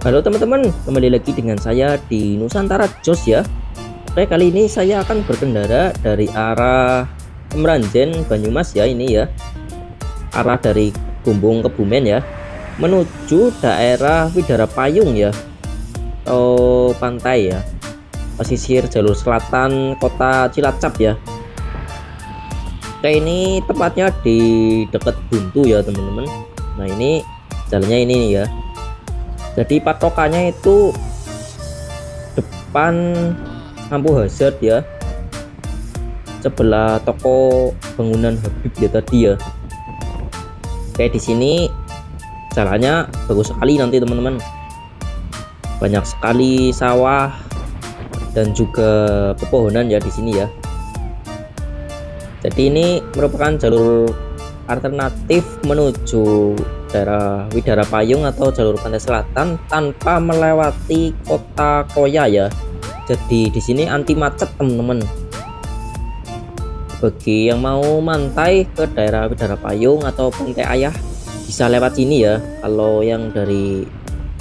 Halo teman-teman, kembali lagi dengan saya di Nusantara Jos ya. Oke, kali ini saya akan berkendara dari arah Meranjen Banyumas ya, ini ya. Arah dari Gombong Kebumen ya, menuju daerah Widara Payung ya, atau pantai ya, pesisir jalur selatan kota Cilacap ya. Oke, ini tepatnya di dekat Buntu ya teman-teman. Nah, ini jalannya ini nih ya. Jadi patokannya itu depan lampu hazard ya, sebelah toko bangunan Habib ya tadi ya. Oke, di sini jalannya bagus sekali nanti teman-teman. Banyak sekali sawah dan juga pepohonan ya di sini ya. Jadi ini merupakan jalur alternatif menuju daerah Widara Payung atau jalur pantai selatan tanpa melewati kota Koya ya. Jadi di sini anti macet teman-teman. Bagi yang mau mantai ke daerah Widara Payung atau Pantai Ayah bisa lewat sini ya. Kalau yang dari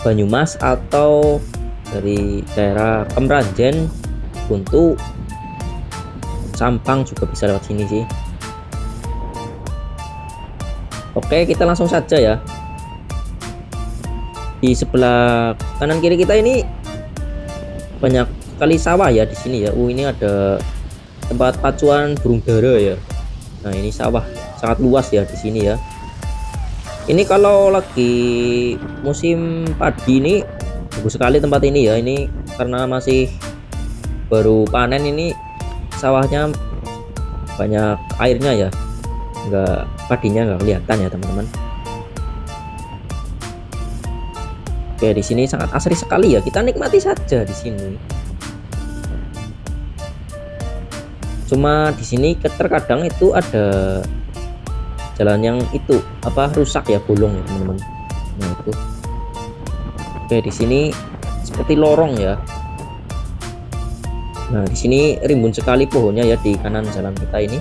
Banyumas atau dari daerah Kemranjen, Buntu, Sampang juga bisa lewat sini sih. Oke, kita langsung saja ya. Di sebelah kanan kiri kita ini banyak sekali sawah ya di sini ya. Ini ada tempat pacuan burung dara ya. Nah, ini sawah sangat luas ya di sini ya. Ini kalau lagi musim padi ini bagus sekali tempat ini ya. Ini karena masih baru panen, ini sawahnya banyak airnya ya. Padinya nggak kelihatan ya teman-teman. Oke, di sini sangat asri sekali ya, kita nikmati saja di sini. Cuma di sini terkadang itu ada jalan yang itu rusak ya, bolong ya teman-teman. Nah itu. Oke, di sini seperti lorong ya. Nah, di sini rimbun sekali pohonnya ya di kanan jalan kita ini.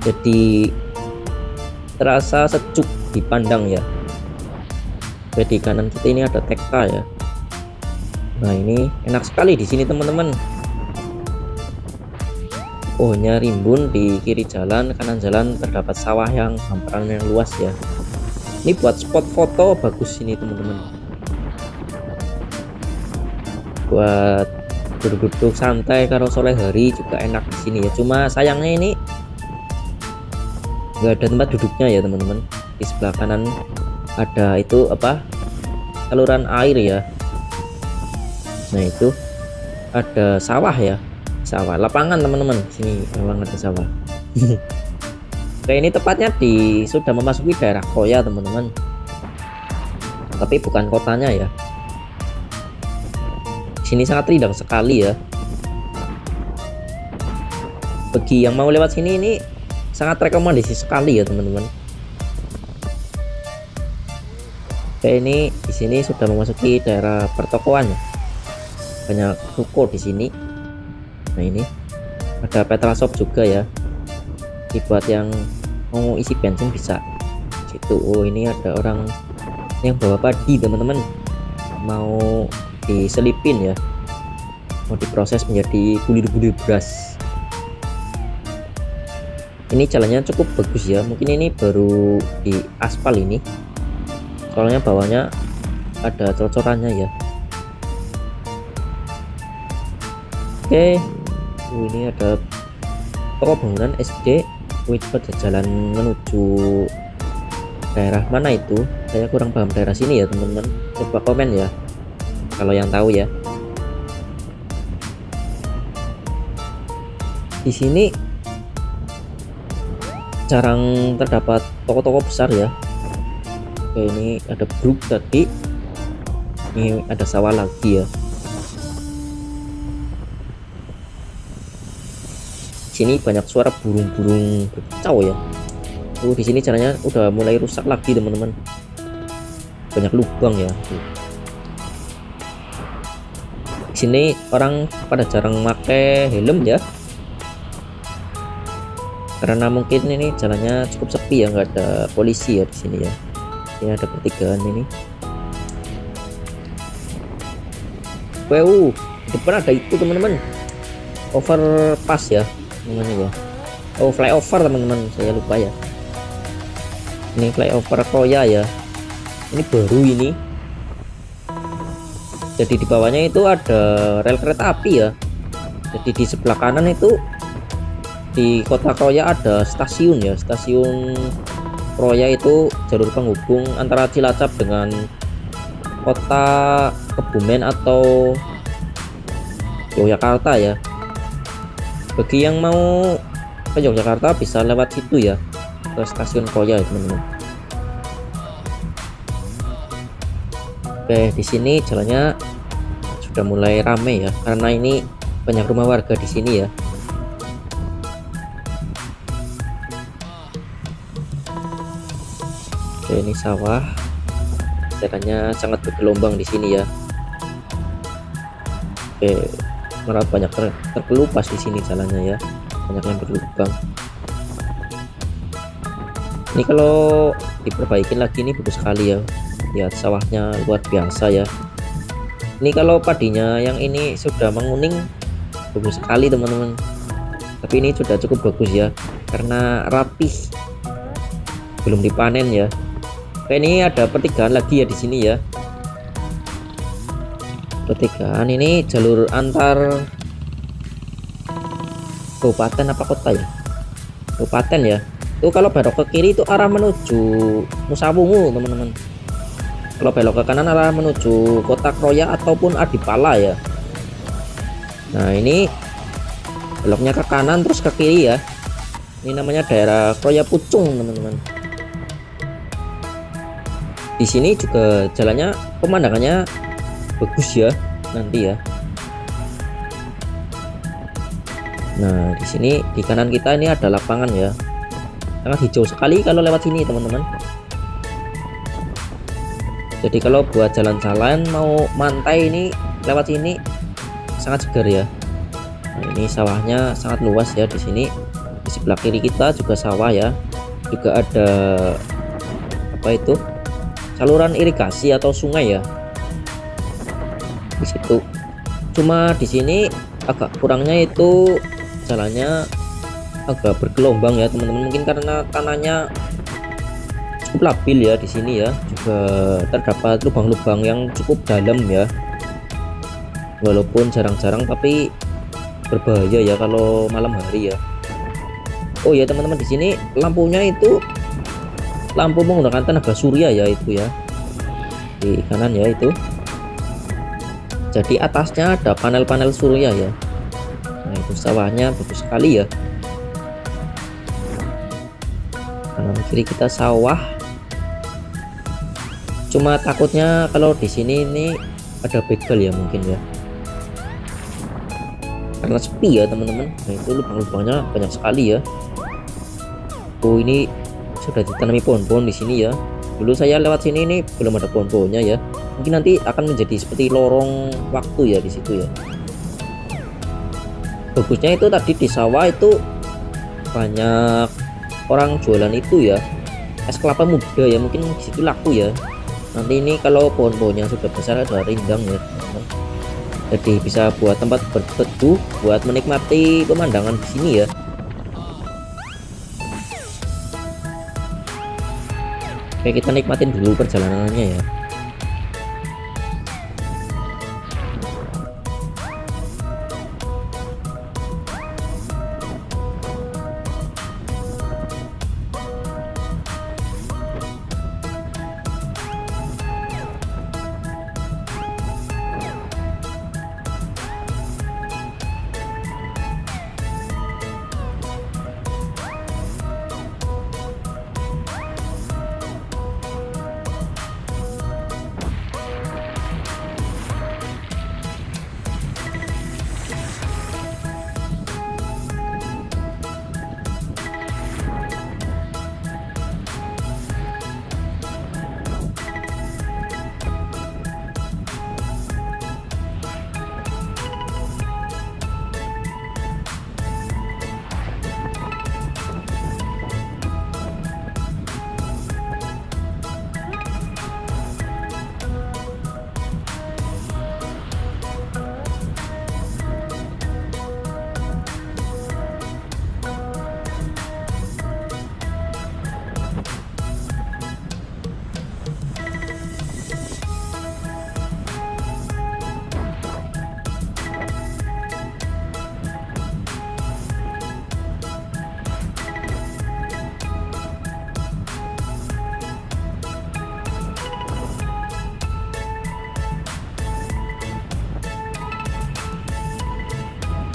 Jadi terasa sejuk dipandang ya. Di kanan kita ini ada TK ya. Nah, ini enak sekali di sini teman-teman. Pohonnya rimbun, di kiri jalan, kanan jalan terdapat sawah yang hamparan yang luas ya. Ini buat spot foto bagus ini teman-teman. Buat duduk-duduk santai karo sore hari juga enak di sini ya. Cuma sayangnya ini nggak ada tempat duduknya ya teman-teman. Di sebelah kanan ada itu saluran air ya. Nah, itu ada sawah ya, sawah lapangan teman-teman. Sini memang ada sawah. Oke, ini tepatnya sudah memasuki daerah Koya teman-teman, tapi bukan kotanya ya. Sini sangat rindang sekali ya. Bagi yang mau lewat sini ini sangat rekomendasi sekali ya teman-teman. Oke, ini di sini sudah memasuki daerah pertokoan ya. Banyak toko di sini. Nah, ini ada petrol shop juga ya. Dibuat yang mau isi bensin bisa. Situ. Oh, ini ada orang yang bawa padi teman-teman. Mau diselipin ya. Mau diproses menjadi bulir-bulir beras. Ini jalannya cukup bagus ya, mungkin ini baru di aspal ini, soalnya bawahnya ada cor-corannya ya. Oke, ini ada toko bangunan SD. Itu ada jalan menuju daerah mana itu, saya kurang paham daerah sini ya teman-teman. Coba komen ya kalau yang tahu ya. Di sini jarang terdapat toko-toko besar ya. Oke, ini ada bruk tadi. Ini ada sawah lagi ya. Sini banyak suara burung-burung berkicau ya. Di sini jalannya udah mulai rusak lagi teman-teman. Banyak lubang ya. Di sini orang pada jarang pakai helm ya. Karena mungkin ini jalannya cukup sepi ya, nggak ada polisi ya di sini ya. Ini ada pertigaan ini. di depan ada itu teman-teman, overpass ya namanya ya. Oh, flyover teman-teman, saya lupa ya. Ini flyover Kroya ya, ini baru ini. Jadi di bawahnya itu ada rel kereta api ya. Jadi di sebelah kanan itu di kota Kroya ada stasiun ya, stasiun Kroya itu jalur penghubung antara Cilacap dengan kota Kebumen atau Yogyakarta ya. Bagi yang mau ke Yogyakarta bisa lewat situ ya, ke stasiun Kroya ya teman-teman. Oke, di sini jalannya sudah mulai rame ya, karena ini banyak rumah warga di sini ya. Oke, ini sawah, jalannya sangat bergelombang di sini ya. Oke, malah banyak terkelupas di sini jalannya ya, banyak yang berlubang. Ini kalau diperbaikin lagi ini bagus sekali ya. Lihat sawahnya luar biasa ya. Ini kalau padinya yang ini sudah menguning bagus sekali teman-teman. Tapi ini sudah cukup bagus ya, karena rapih, belum dipanen ya. Oke, ini ada pertigaan lagi ya di sini ya. Pertigaan ini jalur antar kabupaten apa kota ya? Kabupaten ya. Itu kalau belok ke kiri itu arah menuju Musawungu teman-teman. Kalau belok ke kanan arah menuju kota Kroya ataupun Adipala ya. Nah, ini beloknya ke kanan terus ke kiri ya. Ini namanya daerah Kroya Pucung teman-teman. Di sini juga jalannya, pemandangannya bagus ya nanti ya. Nah, di sini di kanan kita ini ada lapangan ya. Sangat hijau sekali kalau lewat sini teman-teman. Jadi kalau buat jalan-jalan mau mantai ini lewat sini sangat segar ya. Nah, ini sawahnya sangat luas ya di sini. Di sebelah kiri kita juga sawah ya. Juga ada apa itu? Saluran irigasi atau sungai ya. Di situ. Cuma di sini agak kurangnya itu jalannya agak bergelombang ya teman-teman, mungkin karena tanahnya cukup labil ya di sini ya. Juga terdapat lubang-lubang yang cukup dalam ya, walaupun jarang-jarang tapi berbahaya ya kalau malam hari ya. Oh ya teman-teman, di sini lampunya itu lampu menggunakan tenaga surya ya, itu ya di kanan ya itu. Jadi atasnya ada panel-panel surya ya. Nah, itu sawahnya bagus sekali ya. Kanan kiri kita sawah. Cuma takutnya kalau di sini ini ada begal ya mungkin ya, karena sepi ya teman-teman. Nah, itu lubang-lubangnya banyak sekali ya. Oh, ini sudah ditanami pohon-pohon di sini ya. Dulu saya lewat sini ini belum ada pohon-pohonnya ya. Mungkin nanti akan menjadi seperti lorong waktu ya di situ ya. Bagusnya itu tadi di sawah itu banyak orang jualan itu ya, es kelapa muda ya, mungkin di situ laku ya. Nanti ini kalau pohon-pohonnya sudah besar ada rindang ya teman-teman. Jadi bisa buat tempat berteduh, buat menikmati pemandangan di sini ya. Oke, kita nikmatin dulu perjalanannya ya.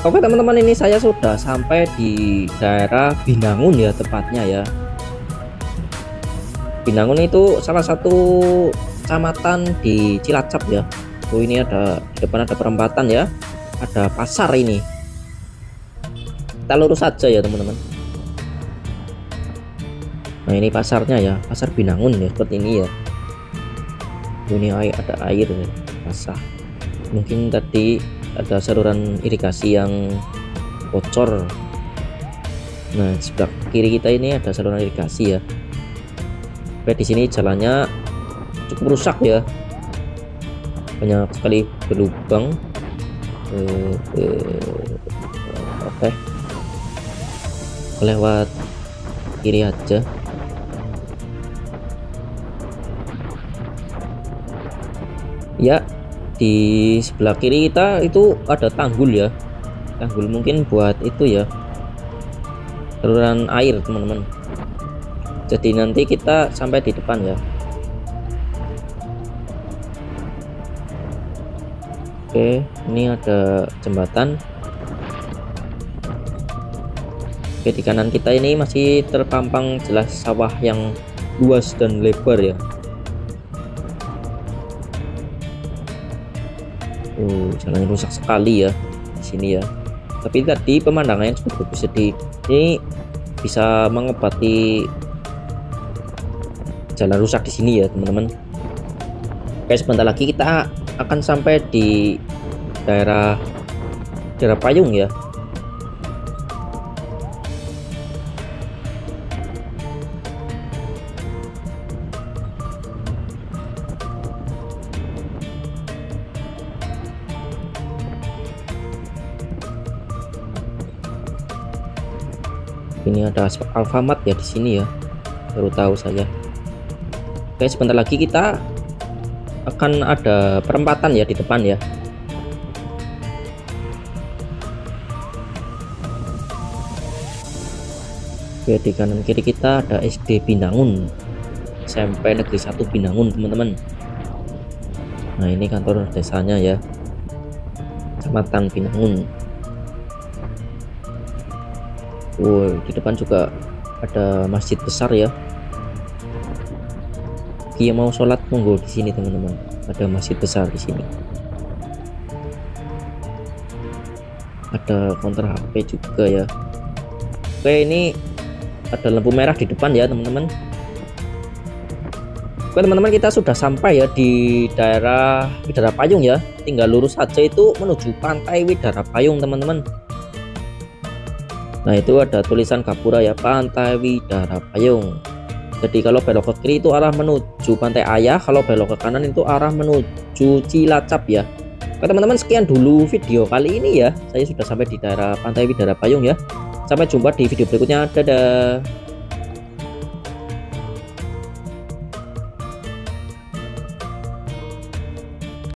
Oke teman-teman, ini saya sudah sampai di daerah Binangun ya tepatnya ya. Binangun itu salah satu kecamatan di Cilacap ya. Oh, ini ada di depan ada perempatan ya. Ada pasar ini. Kita lurus saja ya teman-teman. Nah, ini pasarnya ya, pasar Binangun ya, seperti ini ya. Ini ada air ya, basah. Mungkin tadi ada saluran irigasi yang bocor. Nah, sebelah kiri kita ini ada saluran irigasi ya. Oke, di sini jalannya cukup rusak ya, banyak sekali berlubang. Oke, lewat kiri aja. Ya, di sebelah kiri kita itu ada tanggul ya, tanggul mungkin buat itu ya, saluran air teman-teman. Jadi nanti kita sampai di depan ya. Oke, ini ada jembatan. Oke, di kanan kita ini masih terpampang jelas sawah yang luas dan lebar ya. Jalannya rusak sekali ya di sini ya. Tapi tadi pemandangannya cukup bagus, jadi ini bisa mengobati jalan rusak di sini ya teman-teman. Oke, sebentar lagi kita akan sampai di daerah Payung ya. Ini ada Alfamart ya di sini ya, baru tahu saya. Oke, sebentar lagi kita akan ada perempatan ya di depan ya. Oke, di kanan kiri kita ada SD Binangun, SMP Negeri 1 Binangun teman-teman. Nah, ini kantor desanya ya, Kecamatan Binangun. Di depan juga ada masjid besar ya. Jika mau sholat monggo di sini teman-teman, ada masjid besar di sini. Ada counter HP juga ya. Oke, ini ada lampu merah di depan ya teman-teman. Oke teman-teman, kita sudah sampai ya di daerah Widara Payung ya. Tinggal lurus saja itu menuju pantai Widara Payung teman-teman. Nah, itu ada tulisan Gapura ya, Pantai Widara Payung. Jadi kalau belok ke kiri itu arah menuju Pantai Ayah, kalau belok ke kanan itu arah menuju Cilacap ya. Oke teman-teman, sekian dulu video kali ini ya. Saya sudah sampai di daerah Pantai Widara Payung ya. Sampai jumpa di video berikutnya. Dadah.